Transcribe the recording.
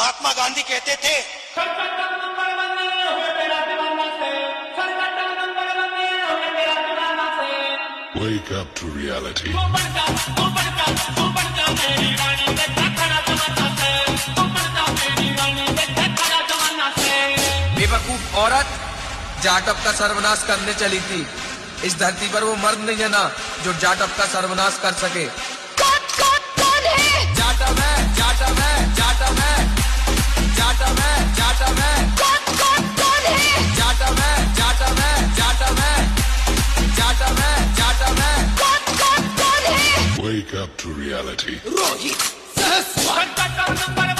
महात्मा गांधी कहते थे, Wake up to reality. बेवकूफ औरत जाटव का सर्वनाश करने चली थी। इस धरती पर वो मर्द नहीं है ना जो जाटव का सर्वनाश कर सके। कौन है? जाटव है, जाटव है, जाटव है, जाटव है, जाटव है। कौन है? जाटव है, जाटव है, जाटव है, जाटव है, जाटव है। कौन है? Wake up to reality. Rohit सहस्त्र